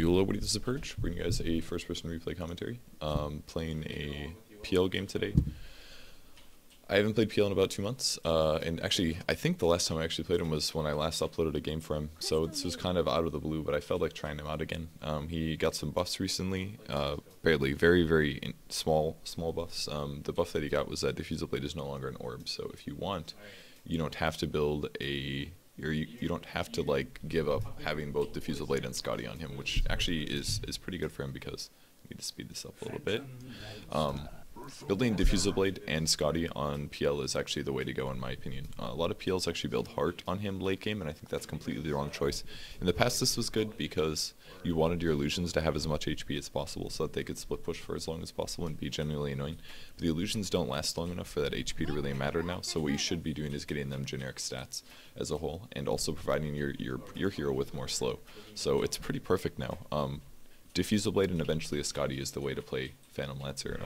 Hello, this is Purge, bringing you guys a first-person replay commentary. Playing a PL game today. I haven't played PL in about 2 months, and actually, I think the last time I actually played him was when I last uploaded a game for him, so this was kind of out of the blue, but I felt like trying him out again. He got some buffs recently, barely, very small buffs. The buff that he got was that Diffusal Blade is no longer an orb, so if you want, you don't have to build a... You don't have to like give up having both Diffusal Blade and Skadi on him, which actually is pretty good for him because I need to speed this up a little bit. Building Diffusal Blade and Skadi on PL is actually the way to go in my opinion. A lot of PLs actually build Heart on him late game, and I think that's completely the wrong choice. In the past this was good because you wanted your illusions to have as much HP as possible so that they could split push for as long as possible and be genuinely annoying. But the illusions don't last long enough for that HP to really matter now, so what you should be doing is getting them generic stats as a whole, and also providing your hero with more slow. So it's pretty perfect now. Diffusal Blade and eventually a Skadi is the way to play Phantom Lancer.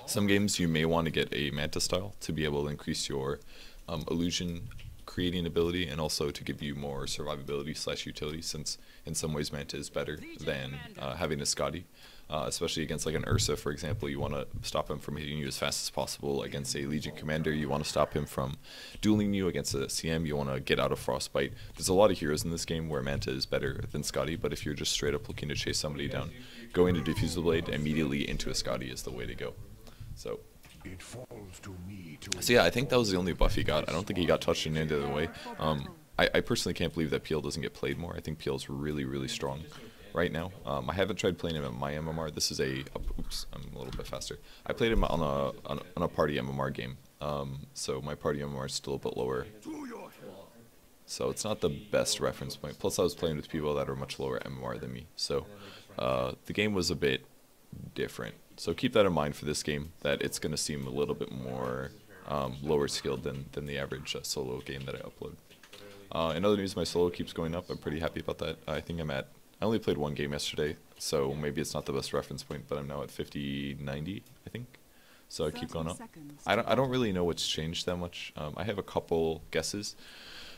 Some games you may want to get a manta style to be able to increase your illusion creating ability and also to give you more survivability / utility, since in some ways manta is better than having a Skadi. Especially against like an Ursa, for example, you want to stop him from hitting you as fast as possible. Against a Legion Commander, you want to stop him from dueling you. Against a CM, you want to get out of Frostbite. There's a lot of heroes in this game where Manta is better than Skadi, but if you're just straight up looking to chase somebody down, going to Diffusal Blade immediately into a Skadi is the way to go. So yeah, I think that was the only buff he got. I don't think he got touched in any other way. I personally can't believe that PL doesn't get played more. I think PL is really strong right now. I haven't tried playing him at my MMR. This is oops, I'm a little bit faster. I played him on a party MMR game. So my party MMR is still a bit lower. So it's not the best reference point. Plus I was playing with people that are much lower MMR than me. So the game was a bit different. So keep that in mind for this game, that it's going to seem a little bit more lower skilled than the average solo game that I upload. In other news, my solo keeps going up. I'm pretty happy about that. I think I only played 1 game yesterday, so maybe it's not the best reference point, but I'm now at 50-90, I think. So I keep going up. I don't really know what's changed that much. I have a couple guesses.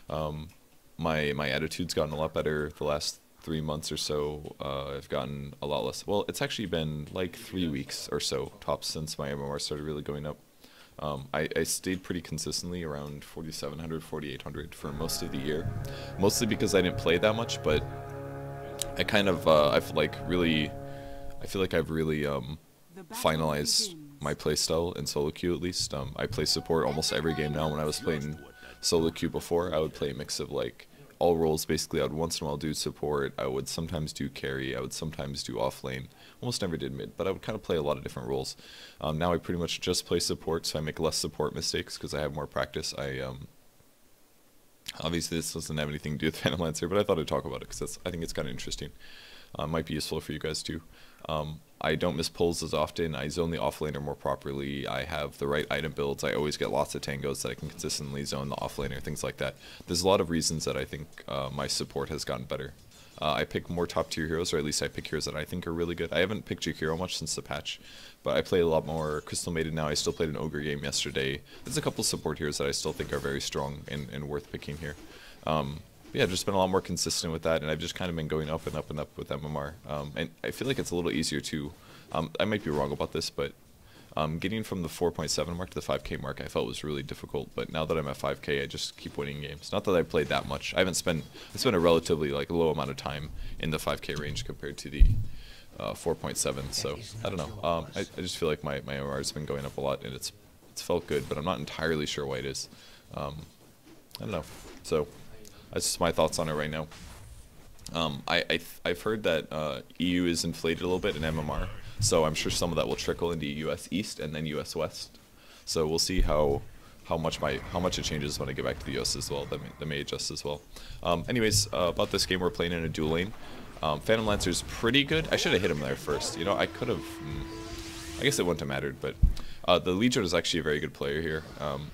My attitude's gotten a lot better the last 3 months or so. I've gotten a lot less. Well, it's actually been like 3 weeks or so tops since my MMR started really going up. I stayed pretty consistently around 4,700, 4,800 for most of the year, mostly because I didn't play that much. But I kind of I feel like I've really finalized my playstyle in solo queue at least. I play support almost every game now. When I was playing solo queue before, I would play a mix of like all roles basically. I would once in a while do support, I would sometimes do carry, I would sometimes do off lane, almost never did mid, but I would kind of play a lot of different roles. Now I pretty much just play support, so I make less support mistakes because I have more practice. Obviously this doesn't have anything to do with Phantom Lancer, but I thought I'd talk about it because I think it's kind of interesting. Might be useful for you guys too. I don't miss pulls as often, I zone the offlaner more properly, I have the right item builds, I always get lots of tangos that I can consistently zone the offlaner, things like that. There's a lot of reasons that I think my support has gotten better. I pick more top tier heroes, or at least I pick heroes that I think are really good. I haven't picked Jakiro much since the patch, but I play a lot more Crystal Maiden now. I still played an Ogre game yesterday. There's a couple support heroes that I still think are very strong and worth picking here. Yeah, just been a lot more consistent with that, and I've just kind of been going up and up and up with MMR. And I feel like it's a little easier to, I might be wrong about this, but getting from the 4.7 mark to the 5k mark I felt was really difficult, but now that I'm at 5k I just keep winning games. Not that I played that much. I spent a relatively like low amount of time in the 5k range compared to the 4.7, so I don't know. I just feel like my MMR has been going up a lot, and it's felt good, but I'm not entirely sure why it is. I don't know. So that's just my thoughts on it right now. I've heard that EU is inflated a little bit in MMR, so I'm sure some of that will trickle into US East and then US West. So we'll see how much it changes when I get back to the US as well. That may adjust as well. Anyways, about this game, we're playing in a dual lane. Phantom Lancer's pretty good. I should have hit him there first. You know, I could have. I guess it wouldn't have mattered, but the Legion is actually a very good player here.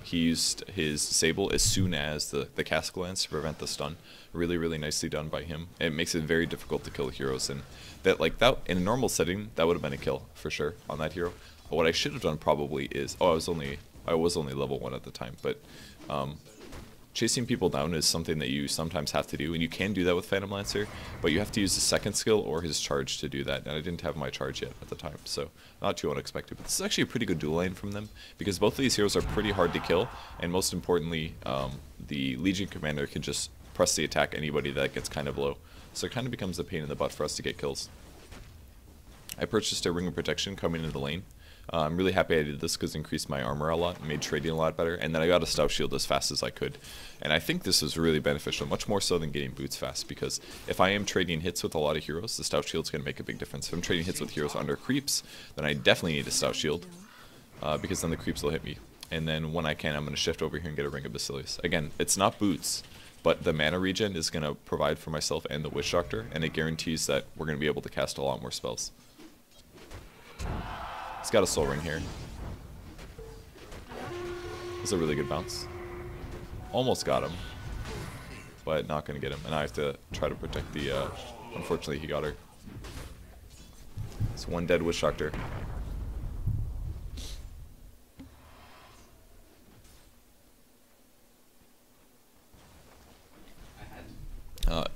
He used his Sable as soon as the Cask Lance to prevent the stun. Really nicely done by him. It makes it very difficult to kill heroes, and that in a normal setting that would have been a kill for sure on that hero. What I should have done probably is I was only level 1 at the time, but chasing people down is something that you sometimes have to do, and you can do that with Phantom Lancer, but you have to use the second skill or his charge to do that, and I didn't have my charge yet at the time, so not too unexpected. But this is actually a pretty good dual lane from them, because both of these heroes are pretty hard to kill, and most importantly, the Legion Commander can just press the attack anybody that gets kind of low, so it kind of becomes a pain in the butt for us to get kills. I purchased a Ring of Protection coming into the lane. I'm really happy I did this because it increased my armor a lot, made trading a lot better, and then I got a Stout Shield as fast as I could. And I think this is really beneficial, much more so than getting boots fast, because if I am trading hits with a lot of heroes, the Stout Shield's going to make a big difference. If I'm trading hits with heroes under creeps, then I definitely need a Stout Shield, because then the creeps will hit me. And then when I can, I'm going to shift over here and get a Ring of Basilius. Again, it's not boots, but the mana regen is going to provide for myself and the Witch Doctor, and it guarantees that we're going to be able to cast a lot more spells. He's got a Soul Ring here. That's a really good bounce. Almost got him, but not going to get him. And I have to try to protect the... unfortunately, he got her. It's one dead Witch Doctor.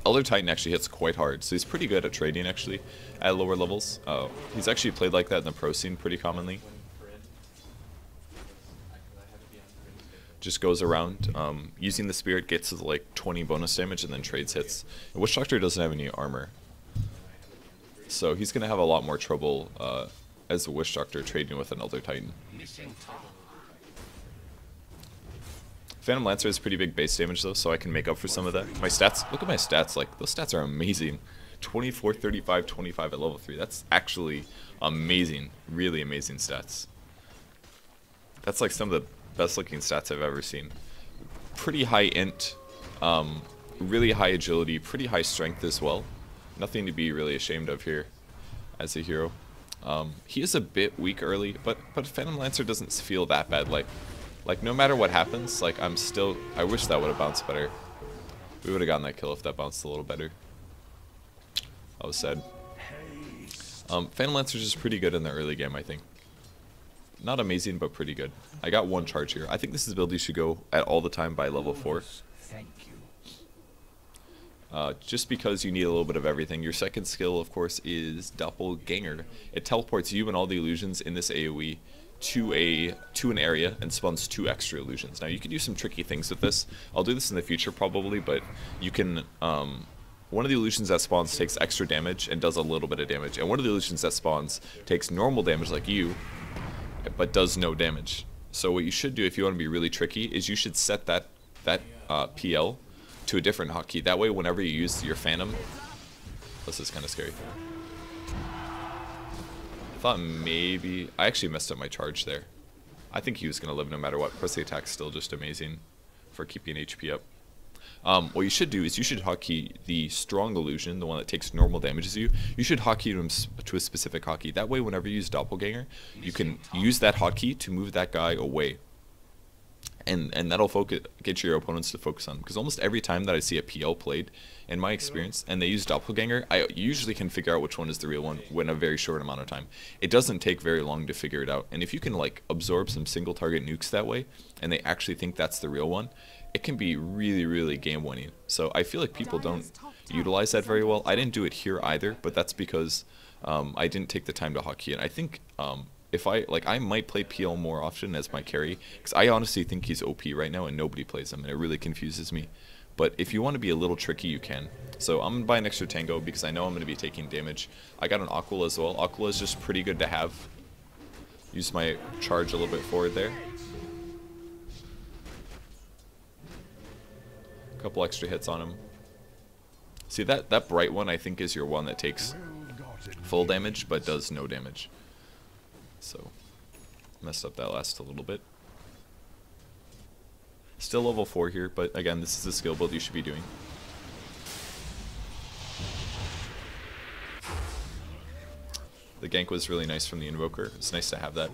Elder Titan actually hits quite hard, so he's pretty good at trading actually at lower levels. He's actually played like that in the pro scene pretty commonly. Just goes around, using the Spirit, gets to like 20 bonus damage and then trades hits. And Witch Doctor doesn't have any armor, so he's going to have a lot more trouble as a Witch Doctor trading with an Elder Titan. Phantom Lancer has pretty big base damage though, so I can make up for some of that. My stats, look at my stats, like those stats are amazing. 24, 35, 25 at level 3. That's actually amazing, really amazing stats. That's like some of the best looking stats I've ever seen. Pretty high int, really high agility, pretty high strength as well. Nothing to be really ashamed of here as a hero. He is a bit weak early, but Phantom Lancer doesn't feel that bad. Like no matter what happens, like I wish that would have bounced better. We would have gotten that kill if that bounced a little better. That was sad. Phantom Lancer's just pretty good in the early game, I think. Not amazing, but pretty good. I got one charge here. I think this is a build you should go at all the time by level 4. Just because you need a little bit of everything. Your second skill, of course, is Doppleganger. It teleports you and all the illusions in this AoE to an area and spawns 2 extra illusions. Now you can do some tricky things with this. I'll do this in the future probably, but you can one of the illusions that spawns takes extra damage and does a little bit of damage, and one of the illusions that spawns takes normal damage like you, but does no damage. So what you should do if you want to be really tricky is you should set that PL to a different hotkey. That way whenever you use your Phantom, this is kind of scary. Thought maybe I actually messed up my charge there. I think he was gonna live no matter what. Of course, the attack's still just amazing for keeping HP up. What you should do is you should hotkey the strong illusion, the one that takes normal damage as you. You should hotkey to a specific hotkey. That way, whenever you use Doppelganger, you can use that hotkey to move that guy away. And that'll get your opponents to focus on. Because almost every time that I see a PL played, in my experience, and they use Doppelganger, I usually can figure out which one is the real one in a very short amount of time. It doesn't take very long to figure it out. And if you can like absorb some single target nukes that way, and they actually think that's the real one, it can be really, really game winning. So I feel like people don't utilize that very well. I didn't do it here either, but that's because I didn't take the time to hotkey it. I think if I might play PL more often as my carry, because I honestly think he's OP right now and nobody plays him, and it really confuses me. But if you want to be a little tricky, you can. So I'm going to buy an extra Tango because I know I'm going to be taking damage. I got an Aquilla as well. Aquilla is just pretty good to have. Use my charge a little bit forward there. A couple extra hits on him. See, that bright one I think is your one that takes full damage but does no damage. So, messed up that last a little bit. Still level 4 here, but again, this is the skill build you should be doing. The gank was really nice from the Invoker. It's nice to have that.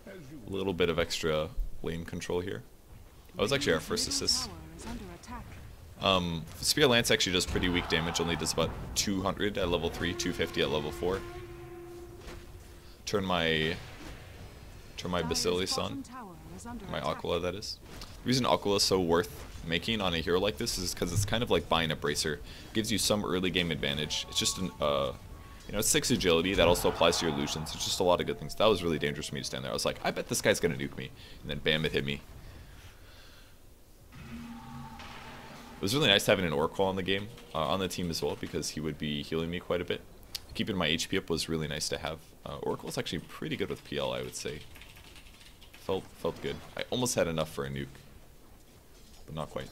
A little bit of extra lane control here. That was actually our first assist. Spear Lance actually does pretty weak damage, only does about 200 at level 3, 250 at level 4. Turn my Basilius on. My Aquila, that is. The reason Aquilla is so worth making on a hero like this is because it's kind of like buying a bracer. It gives you some early game advantage. It's just an, you know, it's 6 agility. That also applies to your illusions. It's just a lot of good things. That was really dangerous for me to stand there. I was like, I bet this guy's going to nuke me. And then bam, it hit me. It was really nice having an Oracle on the game, on the team as well, because he would be healing me quite a bit. Keeping my HP up was really nice to have. Oracle's actually pretty good with PL, I would say. Felt good. I almost had enough for a nuke, but not quite.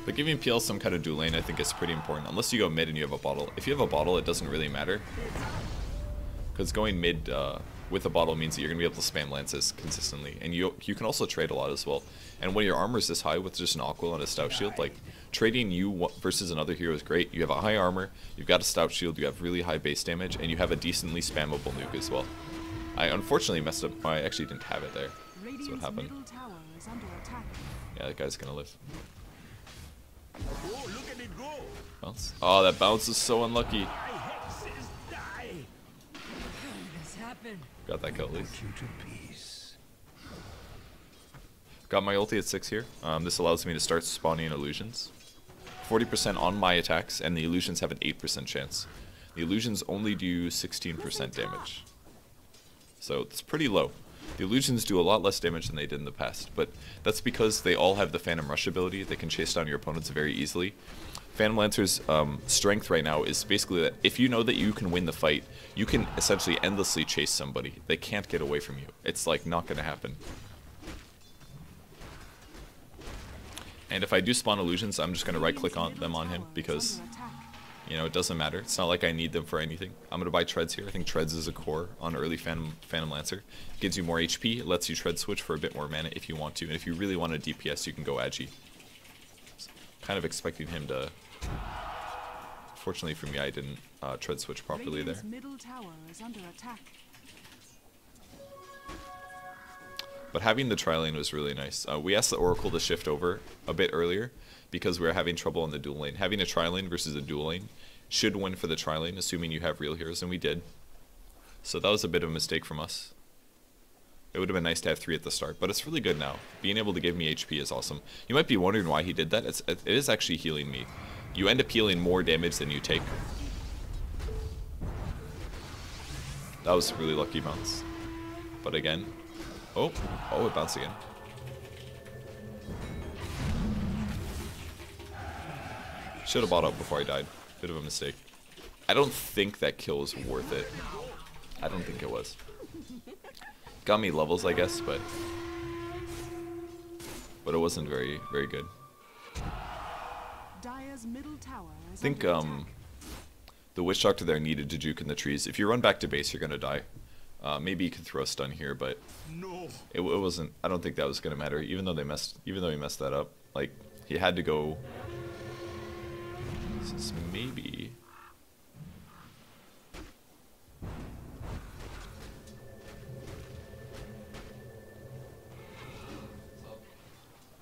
But giving PL some kind of dual lane I think is pretty important, unless you go mid and you have a bottle. If you have a bottle, it doesn't really matter, because going mid with a bottle means that you're going to be able to spam lances consistently, and you can also trade a lot as well. And when your armor is this high with just an Aquila and a stout shield, like trading you versus another hero is great. You have a high armor, you've got a stout shield, you have really high base damage, and you have a decently spammable nuke as well. I unfortunately messed up. I actually didn't have it there. That's what happened. Yeah, that guy's gonna live. Bounce. Oh, that bounce is so unlucky. Got that kill at least. Got my ulti at 6 here. This allows me to start spawning illusions. 40% on my attacks, and the illusions have an 8% chance. The illusions only do 16% damage. So it's pretty low. The illusions do a lot less damage than they did in the past, but that's because they all have the Phantom Rush ability. They can chase down your opponents very easily. Phantom Lancer's strength right now is basically that if you know that you can win the fight, you can essentially endlessly chase somebody. They can't get away from you. It's like not going to happen. And if I do spawn illusions, I'm just going to right click on them on him because, you know, it doesn't matter. It's not like I need them for anything. I'm going to buy treads here. I think treads is a core on early Phantom Lancer. It gives you more HP. It lets you tread switch for a bit more mana if you want to. And if you really want a DPS, you can go Agi. Kind of expecting him to... Fortunately for me, I didn't tread switch properly there. Middle tower is under attack. But having the tri-lane was really nice. We asked the Oracle to shift over a bit earlier because we were having trouble on the dual lane. Having a tri-lane versus a dual lane should win for the tri-lane, assuming you have real heroes, and we did. So that was a bit of a mistake from us. It would have been nice to have 3 at the start, but it's really good now. Being able to give me HP is awesome. You might be wondering why he did that. It is actually healing me. You end up healing more damage than you take. That was a really lucky bounce. But again... Oh, it bounced again. Should have bought up before I died. Bit of a mistake. I don't think that kill was worth it. I don't think it was. Got me levels, I guess, but it wasn't very good. I think the Witch Doctor there needed to juke in the trees. If you run back to base, you're gonna die. Maybe you could throw a stun here, but it wasn't. I don't think that was gonna matter. Even though he messed that up, like he had to go. This is maybe.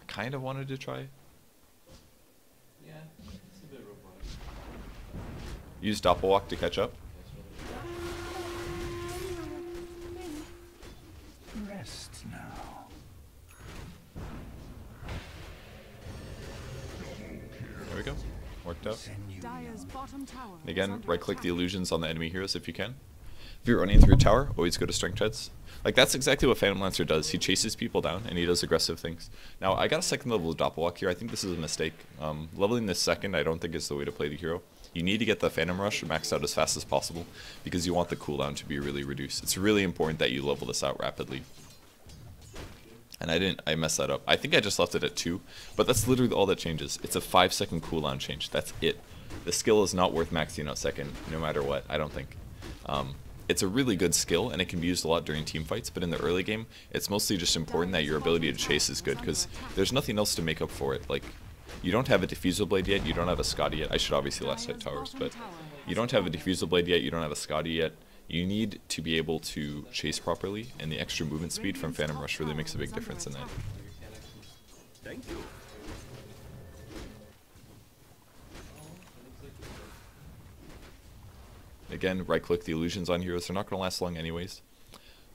I kind of wanted to try. Yeah, it's a bit robotic. Use Doppelwalk to catch up. Rest now. There we go. Worked out. Dire's bottom tower And again, right click the illusions on the enemy heroes if you can. If you're running through a tower, always go to strength treads. Like that's exactly what Phantom Lancer does. He chases people down and he does aggressive things. Now I got a second level of Doppelwalk here. I think this is a mistake. Leveling this second I don't think is the way to play the hero. You need to get the Phantom Rush maxed out as fast as possible because you want the cooldown to be really reduced. It's really important that you level this out rapidly. And I messed that up. I think I just left it at 2, but that's literally all that changes. It's a 5-second cooldown change. That's it. The skill is not worth maxing out second, no matter what, I don't think. It's a really good skill, and it can be used a lot during team fights, but in the early game, it's mostly just important that your ability to chase is good, because there's nothing else to make up for it. Like, you don't have a Diffusal Blade yet, you don't have a Skadi yet. I should obviously last hit towers, but you don't have a Diffusal Blade yet, you don't have a Skadi yet. You need to be able to chase properly, and the extra movement speed from Phantom Rush really makes a big difference in that. Thank you. Again, right click the illusions on heroes. They're not going to last long anyways.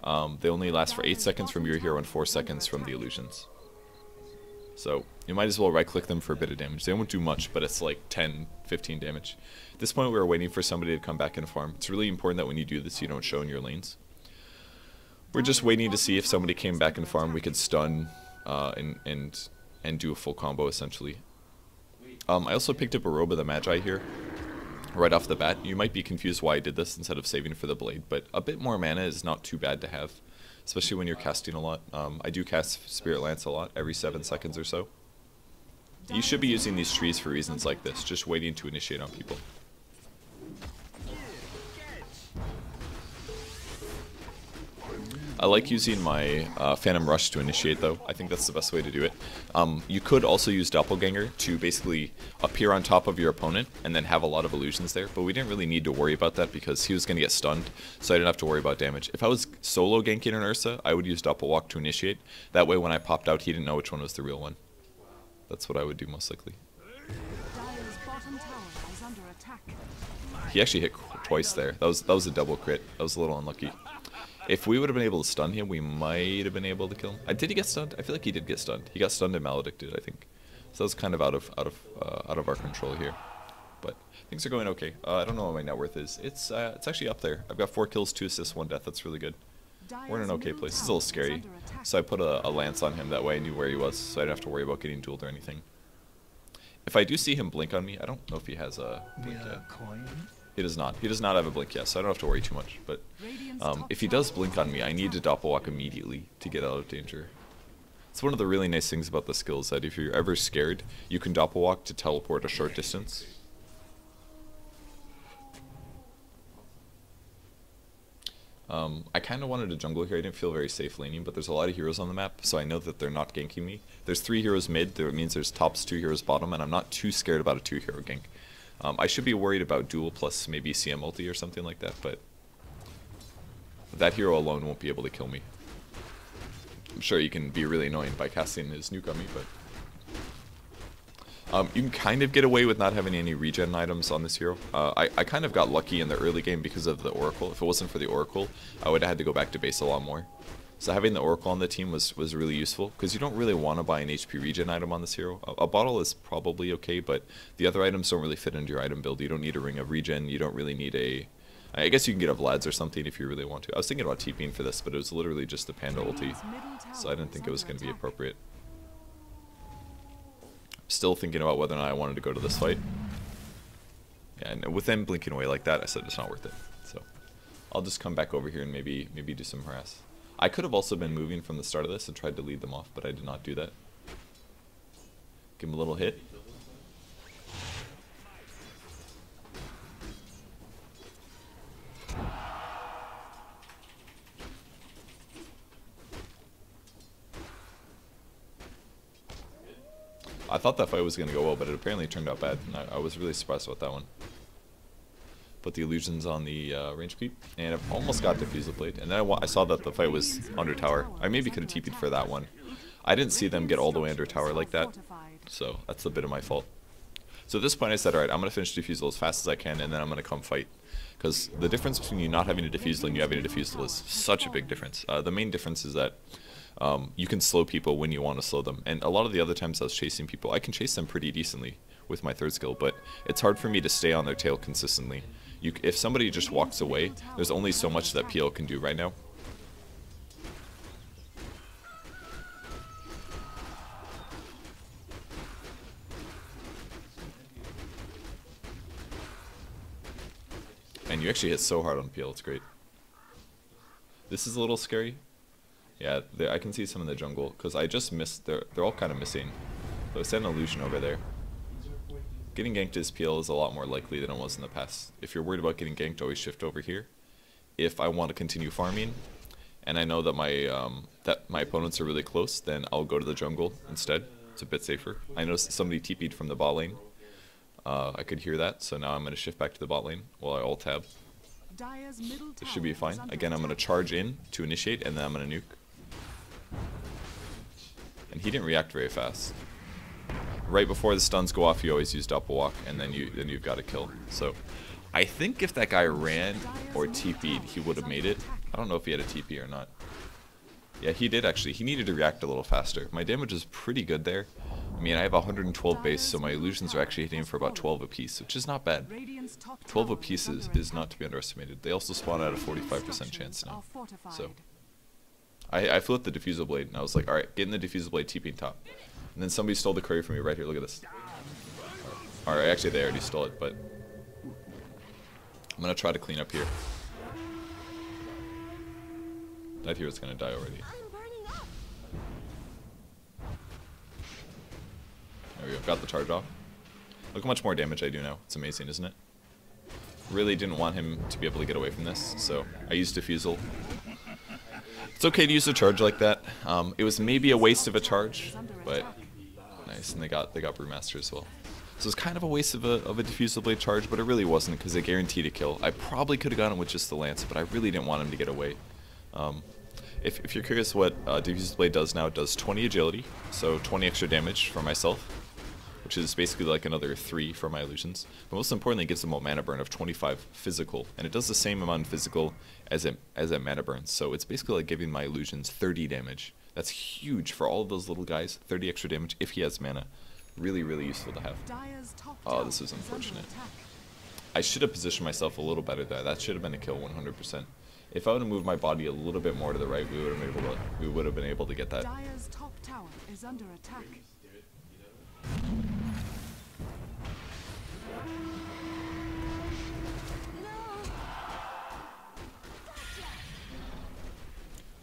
They only last for 8 seconds from your hero and 4 seconds from the illusions. So you might as well right click them for a bit of damage. They won't do much, but it's like 10, 15 damage. At this point we were waiting for somebody to come back and farm. It's really important that when you do this you don't show in your lanes. We're just waiting to see if somebody came back and farm, we could stun and do a full combo essentially. I also picked up a Robe of the Magi here right off the bat. You might be confused why I did this instead of saving for the blade, but a bit more mana is not too bad to have, especially when you're casting a lot. I do cast Spirit Lance a lot, every 7 seconds or so. You should be using these trees for reasons like this, just waiting to initiate on people. I like using my Phantom Rush to initiate though. I think that's the best way to do it. You could also use Doppleganger to basically appear on top of your opponent and then have a lot of illusions there, but we didn't really need to worry about that because he was going to get stunned, so I didn't have to worry about damage. If I was solo ganking an Ursa, I would use Doppelwalk to initiate. That way when I popped out, he didn't know which one was the real one. That's what I would do most likely. Dire's bottom tower is under attack. He actually hit twice there. That was a double crit. That was a little unlucky. If we would have been able to stun him, we might have been able to kill him. Did he get stunned? I feel like he did get stunned. He got stunned and maledicted, I think. So that was kind of out of our control here. But things are going okay. I don't know what my net worth is. It's actually up there. I've got 4 kills, 2 assists, 1 death. That's really good. We're in an okay place. It's a little scary. So I put a lance on him. That way I knew where he was, so I didn't have to worry about getting dueled or anything. If I do see him blink on me, I don't know if he has a blink yet. He does not. He does not have a blink yet, so I don't have to worry too much. But if he does blink on me, I need to Doppelwalk immediately to get out of danger. It's one of the really nice things about the skills, that if you're ever scared, you can Doppelwalk to teleport a short distance. I kind of wanted a jungle here. I didn't feel very safe laning, but there's a lot of heroes on the map, so I know that they're not ganking me. There's 3 heroes mid, that means there's tops 2 heroes bottom, and I'm not too scared about a 2-hero gank. I should be worried about duel plus maybe CM ulti or something like that, but that hero alone won't be able to kill me. I'm sure you can be really annoying by casting his nuke on me, but you can kind of get away with not having any regen items on this hero. I kind of got lucky in the early game because of the Oracle. If it wasn't for the Oracle, I would have had to go back to base a lot more. So having the Oracle on the team was really useful, because you don't really want to buy an HP regen item on this hero. A bottle is probably okay, but the other items don't really fit into your item build. You don't need a ring of regen, you don't really need a... I guess you can get a Vlad's or something if you really want to. I was thinking about TPing for this, but it was literally just the Panda ulti, so I didn't think it was going to be appropriate. Still thinking about whether or not I wanted to go to this fight. Yeah, and with them blinking away like that, I said it's not worth it. So I'll just come back over here and maybe do some harass. I could have also been moving from the start of this and tried to lead them off, but I did not do that. Give him a little hit. I thought that fight was going to go well, but it apparently turned out bad, and I was really surprised about that one. Put the illusions on the range creep, and I've almost got Diffusal Blade, and then I saw that the fight was under tower. I maybe could have TP'd for that one. I didn't see them get all the way under tower like that, so that's a bit of my fault. So at this point I said, alright, I'm going to finish Diffusal as fast as I can, and then I'm going to come fight. Because the difference between you not having a Diffusal and you having a Diffusal is such a big difference. The main difference is that you can slow people when you want to slow them. And a lot of the other times I was chasing people, I can chase them pretty decently with my third skill, but it's hard for me to stay on their tail consistently. If somebody just walks away, there's only so much that PL can do right now. And you actually hit so hard on PL, it's great. This is a little scary. Yeah, I can see some in the jungle, because I just missed, they're all kind of missing. So I sent an illusion over there. Getting ganked as PL is a lot more likely than it was in the past. If you're worried about getting ganked, always shift over here. If I want to continue farming, and I know that my opponents are really close, then I'll go to the jungle instead. It's a bit safer. I noticed somebody TP'd from the bot lane. I could hear that, so now I'm going to shift back to the bot lane while I alt tab. This should be fine. Again, I'm going to charge in to initiate, and then I'm going to nuke. And he didn't react very fast. Right before the stuns go off, you always use Doppelwalk, and then you've got to kill. So I think if that guy ran or TP'd, he would have made it. I don't know if he had a TP or not. Yeah, he did actually. He needed to react a little faster. My damage is pretty good there. I mean, I have 112 base, so my illusions are actually hitting for about 12 apiece, which is not bad. 12 apiece is not to be underestimated. They also spawn at a 45% chance now. So I flipped the Diffusal Blade, and I was like, alright, get in the Diffusal Blade, TPing top. And then somebody stole the courier from me right here, look at this. Alright, actually they already stole it, but I'm going to try to clean up here. That hero's going to die already. There we go, got the charge off. Look how much more damage I do now. It's amazing, isn't it? Really didn't want him to be able to get away from this, so I used Diffusal. It's okay to use a charge like that. It was maybe a waste of a charge, but nice, and they got Brewmaster as well. So it's kind of a waste of a Diffusal Blade charge, but it really wasn't because it guaranteed a kill. I probably could have gotten it with just the Lance, but I really didn't want him to get away. If you're curious what Diffusal Blade does now, it does 20 agility, so 20 extra damage for myself, which is basically like another 3 for my illusions. But most importantly, it gives them a mana burn of 25 physical, and it does the same amount in physical as it mana burns. So it's basically like giving my illusions 30 damage. That's huge for all of those little guys. 30 extra damage if he has mana. Really, really useful to have. Oh, this is unfortunate. I should have positioned myself a little better there. That should have been a kill 100%. If I would have moved my body a little bit more to the right, we would have been able to get that. Dire's top tower is under attack.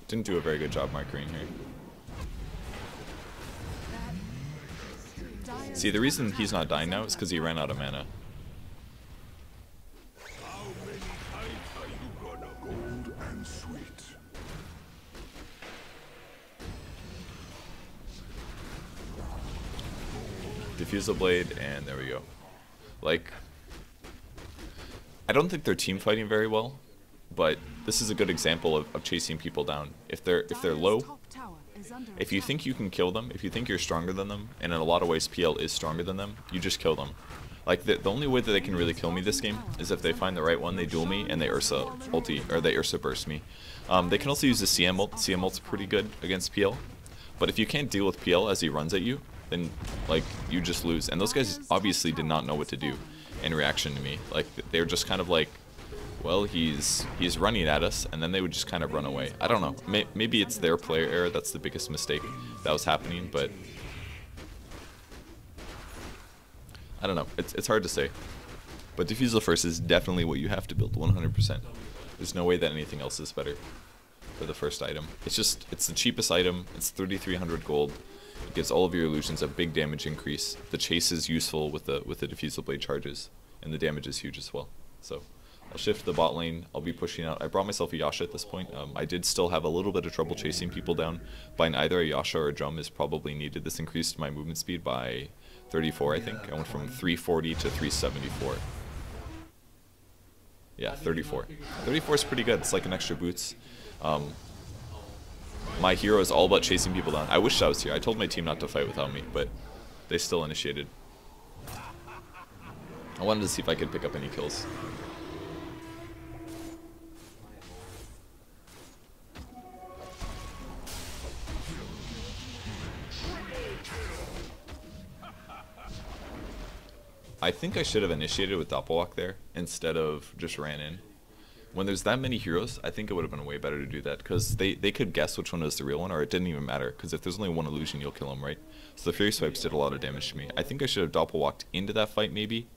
Didn't do a very good job marking here. See, the reason he's not dying now is because he ran out of mana. Diffusal Blade, and there we go. Like, I don't think they're team fighting very well, but this is a good example of chasing people down. If they're low, if you think you can kill them, if you think you're stronger than them, and in a lot of ways PL is stronger than them, you just kill them. Like, the only way that they can really kill me this game is if they find the right one, they duel me, and they Ursa ulti, or they Ursa burst me. They can also use the CM ult. CM ult's pretty good against PL, but if you can't deal with PL as he runs at you, then, like, you just lose. And those guys obviously did not know what to do in reaction to me. Like, they were just kind of like, well, he's running at us, and then they would just kind of run away. I don't know. Maybe it's their player error. That's the biggest mistake that was happening, but I don't know. It's hard to say. But Diffusal first is definitely what you have to build 100%. There's no way that anything else is better for the first item. It's the cheapest item. It's 3,300 gold. It gives all of your illusions a big damage increase. The chase is useful with the Diffusal Blade charges, and the damage is huge as well. So I'll shift to the bot lane. I'll be pushing out. I brought myself a Yasha at this point. I did still have a little bit of trouble chasing people down. Buying either a Yasha or a Drum is probably needed. This increased my movement speed by 34, I think. I went from 340 to 374. Yeah, 34. 34 is pretty good. It's like an extra boots. My hero is all about chasing people down. I wish I was here. I told my team not to fight without me, but they still initiated. I wanted to see if I could pick up any kills. I think I should have initiated with Doppelwalk there instead of just ran in. When there's that many heroes, I think it would have been way better to do that, because they could guess which one was the real one, or it didn't even matter, because if there's only one illusion, you'll kill him, right? So the Fury Swipes did a lot of damage to me. I think I should have Doppelwalked into that fight, maybe.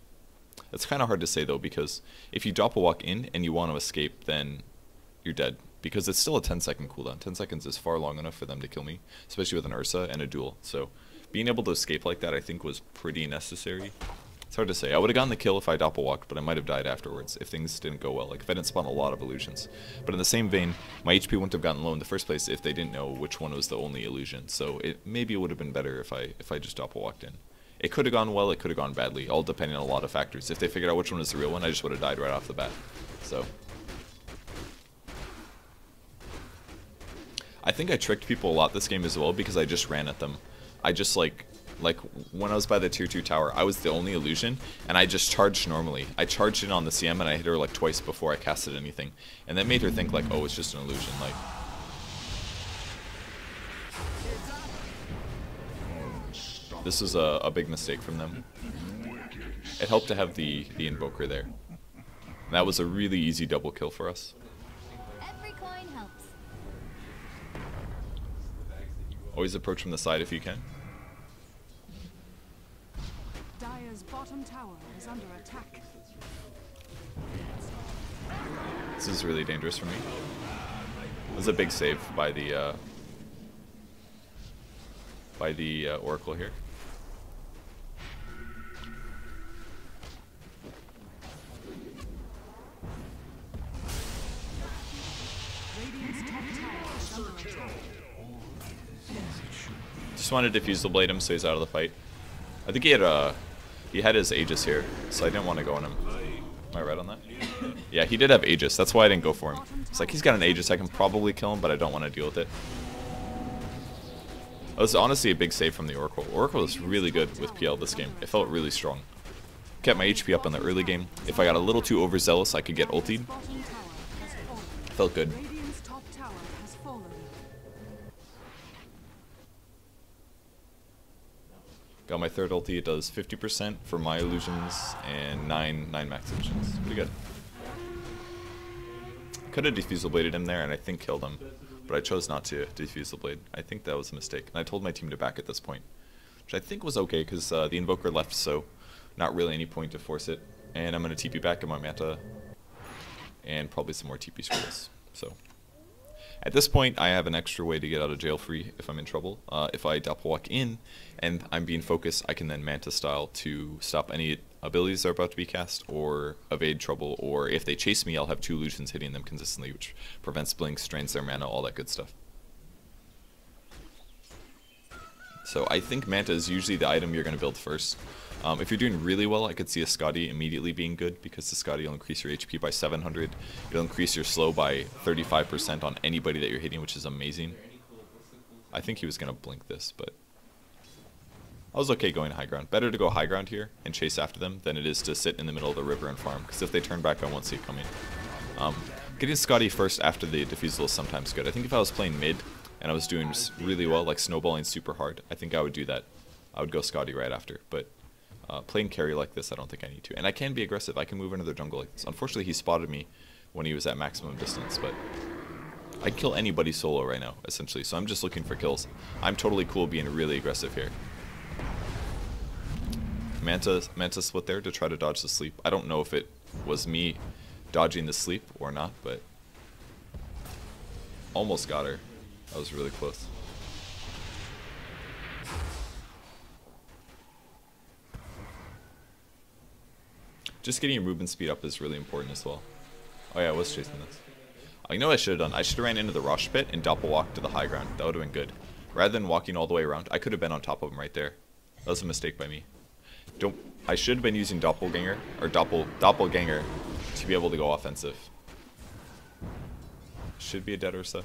It's kind of hard to say, though, because if you Doppelwalk in and you want to escape, then you're dead, because it's still a 10-second cooldown. 10 seconds is far long enough for them to kill me, especially with an Ursa and a duel. So being able to escape like that, I think, was pretty necessary. It's hard to say. I would have gotten the kill if I doppelwalked, but I might have died afterwards if things didn't go well, like if I didn't spawn a lot of illusions. But in the same vein, my HP wouldn't have gotten low in the first place if they didn't know which one was the only illusion. So maybe it would have been better if I just doppelwalked in. It could have gone well, it could have gone badly, all depending on a lot of factors. If they figured out which one was the real one, I just would have died right off the bat. So I think I tricked people a lot this game as well, because I just ran at them. I just like when I was by the tier 2 tower, I was the only illusion, and I just charged normally. I charged in on the CM, and I hit her like twice before I casted anything, and that made her think like, oh, it's just an illusion. Like, This was a big mistake from them. It helped to have the Invoker there. And that was a really easy double kill for us. Every coin helps. Always approach from the side if you can. Dire's bottom tower is under attack. This is really dangerous for me. This is a big save by the Oracle here. Radiant's top tower is under attack. Just wanted to Diffusal Blade him so he's out of the fight. I think he had his Aegis here, so I didn't want to go on him. Am I right on that? Yeah, he did have Aegis. That's why I didn't go for him. It's like he's got an Aegis. I can probably kill him, but I don't want to deal with it. That was honestly a big save from the Oracle. Oracle was really good with PL this game. It felt really strong. Kept my HP up in the early game. If I got a little too overzealous, I could get ultied. Bottom tower has fallen. Felt good. Radiant's top tower has fallen. Got my third ulti. It does 50% for my illusions and 9 max illusions. Pretty good. Could have Diffusal Bladed him there and I think killed him. But I chose not to Diffusal Blade. I think that was a mistake. And I told my team to back at this point. Which I think was okay because the Invoker left, so not really any point to force it. And I'm going to TP back in my Manta. And probably some more TP scrolls. So at this point, I have an extra way to get out of jail free if I'm in trouble. If I Doppelwalk in and I'm being focused, I can then Manta style to stop any abilities that are about to be cast or evade trouble, or if they chase me, I'll have 2 illusions hitting them consistently, which prevents blinks, strains their mana, all that good stuff. So I think Manta is usually the item you're going to build first. If you're doing really well, I could see a Skadi immediately being good, because the Skadi will increase your HP by 700. It'll increase your slow by 35% on anybody that you're hitting, which is amazing. I think he was going to blink this, but I was okay going high ground. Better to go high ground here and chase after them than it is to sit in the middle of the river and farm, because if they turn back, I won't see it coming. Getting Skadi first after the Diffusal is sometimes good. I think if I was playing mid and I was doing really well, like snowballing super hard, I think I would do that. I would go Skadi right after, but playing carry like this, I don't think I need to. And I can be aggressive. I can move into their jungle like this. Unfortunately, he spotted me when he was at maximum distance, but I'd kill anybody solo right now, essentially. So I'm just looking for kills. I'm totally cool being really aggressive here. Manta split there to try to dodge the sleep. I don't know if it was me dodging the sleep or not, but almost got her. That was really close. Just getting your movement speed up is really important as well. Oh yeah, I was chasing this. You know what I should have done? I should have ran into the Rosh pit and doppelwalked to the high ground. That would have been good. Rather than walking all the way around, I could have been on top of him right there. That was a mistake by me. I should have been using Doppelganger or Doppelganger to be able to go offensive. Should be a dead Ursa.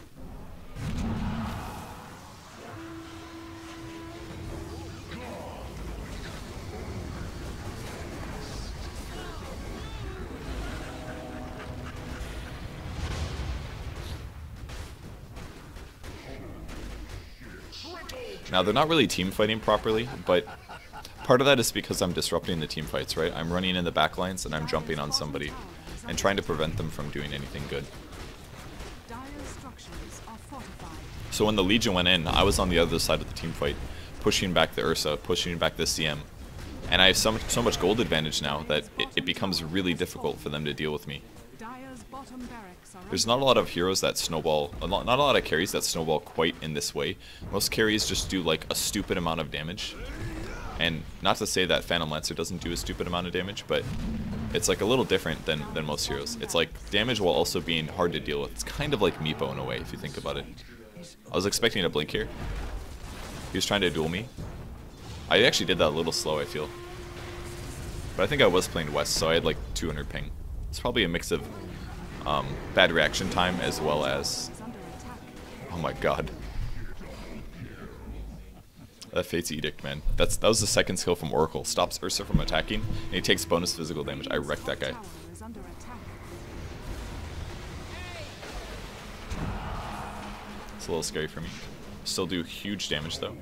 Now they're not really team fighting properly, but part of that is because I'm disrupting the team fights, right? I'm running in the back lines and I'm jumping on somebody and trying to prevent them from doing anything good. So when the Legion went in, I was on the other side of the team fight, pushing back the Ursa, pushing back the CM. And I have so much gold advantage now that it becomes really difficult for them to deal with me. There's not a lot of heroes that snowball, not a lot of carries that snowball quite in this way. Most carries just do like a stupid amount of damage. And not to say that Phantom Lancer doesn't do a stupid amount of damage, but it's like a little different than most heroes. It's like damage while also being hard to deal with. It's kind of like Meepo in a way, if you think about it. I was expecting a blink here. He was trying to duel me. I actually did that a little slow, I feel. But I think I was playing West, so I had like 200 ping. It's probably a mix of bad reaction time as well as... Oh my god. That Fate's Edict, man. That was the second skill from Oracle. Stops Ursa from attacking, and he takes bonus physical damage. I wrecked that guy. It's a little scary for me. Still do huge damage, though.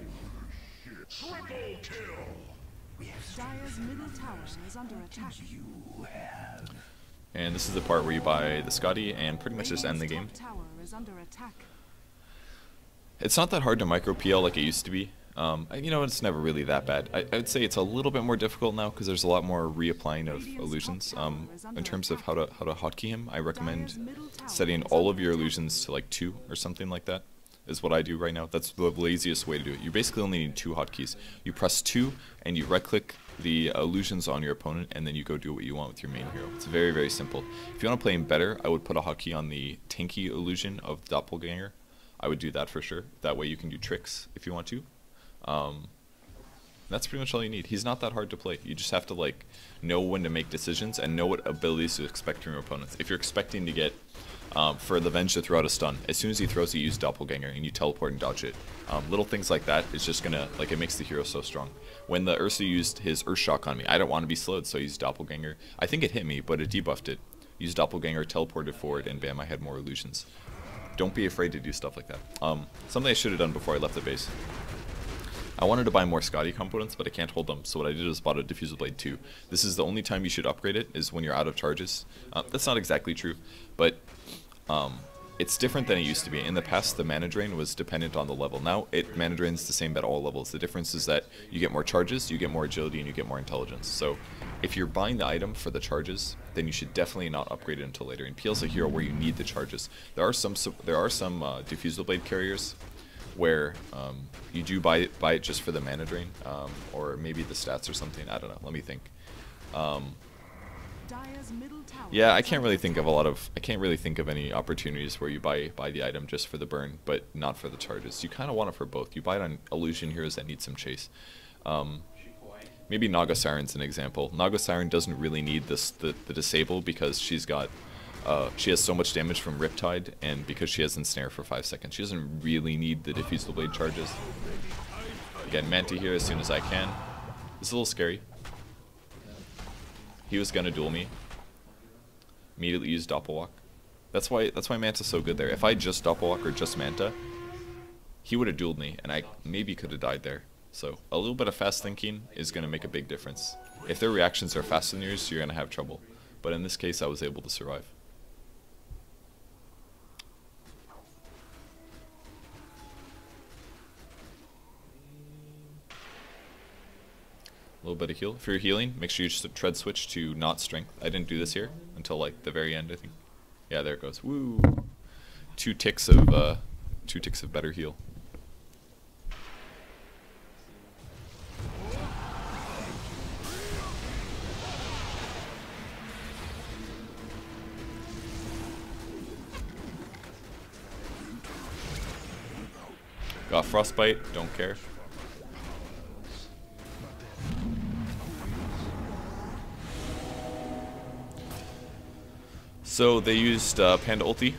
Dire's middle tower is under attack. And this is the part where you buy the Skadi and pretty much just end the game. Radiant's top tower is under attack. It's not that hard to micro PL like it used to be. You know, it's never really that bad. I would say it's a little bit more difficult now because there's a lot more reapplying of illusions. In terms of how to hotkey him, I recommend setting all of your illusions to like 2 or something like that. Is what I do right now. That's the laziest way to do it. You basically only need 2 hotkeys. You press 2 and you right click the illusions on your opponent, and then you go do what you want with your main hero. It's very, very simple. If you want to play him better, I would put a hotkey on the tanky illusion of Doppleganger. I would do that for sure. That way you can do tricks if you want to. That's pretty much all you need. He's not that hard to play. You just have to like know when to make decisions and know what abilities to expect from your opponents. If you're expecting to get for the Venge to throw out a stun, as soon as he throws it, you use Doppelganger and you teleport and dodge it. Little things like that is just gonna, like, it makes the hero so strong. When the Ursa used his Earth Shock on me, I don't want to be slowed, so I used Doppelganger. I think it hit me, but it debuffed it. Used Doppelganger, teleported forward, and bam, I had more illusions. Don't be afraid to do stuff like that. Something I should have done before I left the base. I wanted to buy more Skadi components, but I can't hold them, so what I did was bought a Diffusal Blade 2. This is the only time you should upgrade it, is when you're out of charges. That's not exactly true, but it's different than it used to be. In the past, the mana drain was dependent on the level. Now, mana drains the same at all levels. The difference is that you get more charges, you get more agility, and you get more intelligence. So, if you're buying the item for the charges, then you should definitely not upgrade it until later. And PL's a hero where you need the charges. There are some Diffusal Blade carriers where you do buy it just for the mana drain, or maybe the stats or something. I don't know. Let me think. Yeah, I can't really think of any opportunities where you buy the item just for the burn, but not for the charges. You kind of want it for both. You buy it on illusion heroes that need some chase. Maybe Naga Siren's an example. Naga Siren doesn't really need the disable because she has so much damage from Riptide, and because she has Ensnare for 5 seconds. She doesn't really need the Diffusal Blade charges. Again, Manta here as soon as I can. This is a little scary. He was gonna duel me. Immediately used Doppelwalk. That's why Manta's so good there. If I just Doppelwalk or just Manta, he would have dueled me, and I maybe could have died there. So a little bit of fast thinking is gonna make a big difference. If their reactions are faster than yours, you're gonna have trouble. But in this case, I was able to survive. A little bit of heal. If you're healing, make sure you just tread switch to not strength. I didn't do this here until like the very end, I think. Yeah, there it goes. Woo! 2 ticks of better heal. Got Frostbite, don't care. So they used Panda ulti.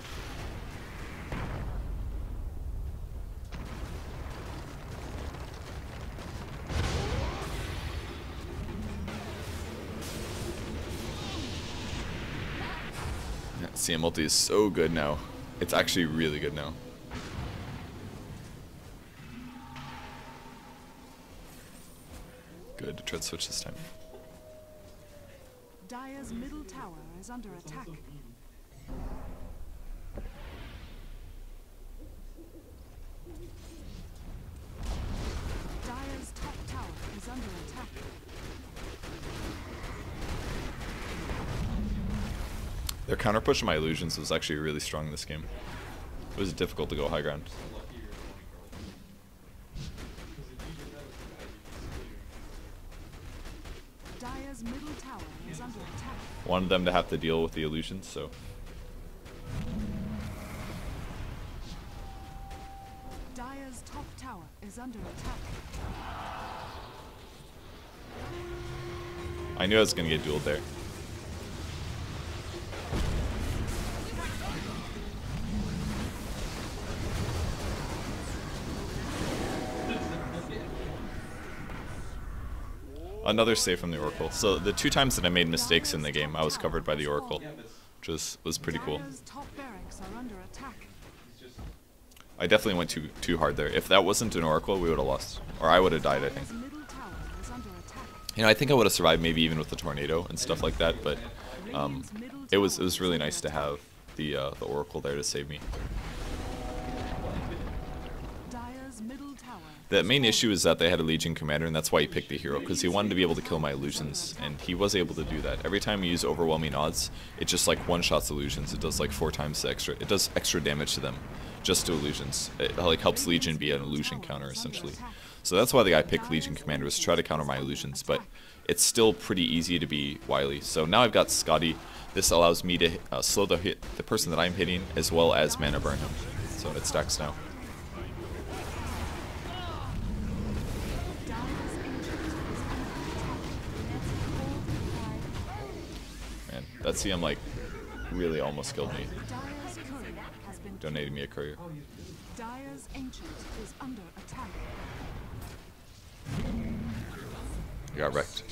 CM ulti is so good now. It's actually really good now. Good to tread switch this time. Dire's middle tower is under attack. Dire's top tower is under attack. Their counter push of my illusions was actually really strong in this game. It was difficult to go high ground. Dire's middle tower is under attack. Wanted them to have to deal with the illusions, so. Dire's top tower is under attack. I knew I was going to get dueled there. Another save from the Oracle. So the 2 times that I made mistakes in the game, I was covered by the Oracle, which was pretty cool. Dire's top barracks are under attack. I definitely went too hard there. If that wasn't an Oracle, we would have lost. Or I would have died, I think. Dire's middle tower is under attack. You know, I think I would have survived maybe even with the tornado and stuff like that, but it was really nice to have the Oracle there to save me. Dire's middle tower. The main issue is that they had a Legion commander, and that's why he picked the hero, because he wanted to be able to kill my illusions, and he was able to do that. Every time you use overwhelming odds, it just like one-shots illusions. It does like 4 times the extra. It does extra damage to them, just to illusions. It like helps Legion be an illusion counter essentially. So that's why the guy picked Legion commander, was to try to counter my illusions, but it's still pretty easy to be wily. So now I've got Skadi. This allows me to slow the person that I'm hitting, as well as mana burn him. So it stacks now. Man, that CM like really almost killed me. Dire's courier has been Donated me a courier. Dire's ancient is under attack. I got wrecked.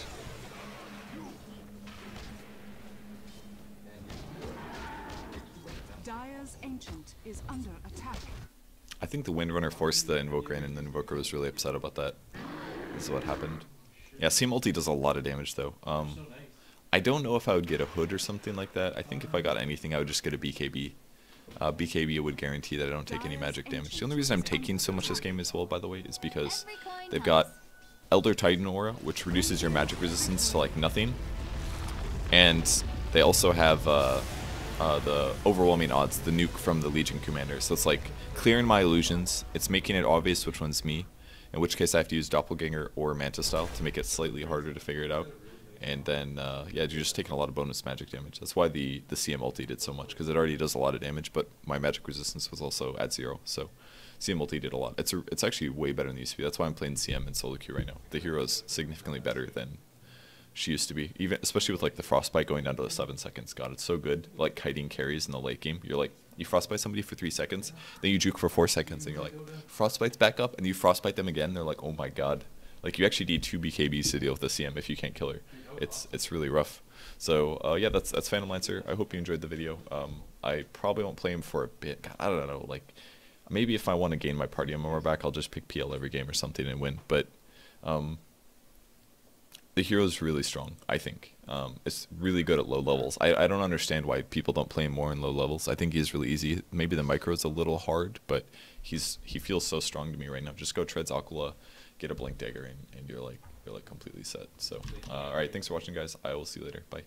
Dire's ancient is under attack. I think the Windrunner forced the Invoker in, and the Invoker was really upset about that. This is what happened. Yeah, CM ulti does a lot of damage though. I don't know if I would get a hood or something like that. I think if I got anything, I would just get a BKB. BKB would guarantee that I don't take any magic damage. The only reason I'm taking so much this game as well, by the way, is because they've got Elder Titan Aura, which reduces your magic resistance to like nothing. And they also have the overwhelming odds, the nuke from the Legion commander. So it's like clearing my illusions. It's making it obvious which one's me. In which case I have to use Doppleganger or Manta style to make it slightly harder to figure it out. And then, yeah, you're just taking a lot of bonus magic damage. That's why the CM ulti did so much, because it already does a lot of damage, but my magic resistance was also at 0. So CM ulti did a lot. It's actually way better than it used to be. That's why I'm playing CM in solo queue right now. The hero is significantly better than she used to be, even especially with like the frostbite going down to the 7 seconds. God, it's so good. Like kiting carries in the late game. You're like, you frostbite somebody for 3 seconds, then you juke for 4 seconds, and you're like, frostbite's back up, and you frostbite them again. They're like, oh my god. Like you actually need 2 BKBs to deal with the CM if you can't kill her. It's really rough. So yeah, that's Phantom Lancer. I hope you enjoyed the video. I probably won't play him for a bit. God, I don't know. Like maybe if I want to gain my party MMR back, I'll just pick PL every game or something and win. But the hero's really strong, I think. It's really good at low levels. I don't understand why people don't play him more in low levels. I think he's really easy. Maybe the micro's a little hard, but he feels so strong to me right now. Just go treads Aquilla, get a blink dagger, and you're like completely set. So all right, thanks for watching, guys. I will see you later. Bye.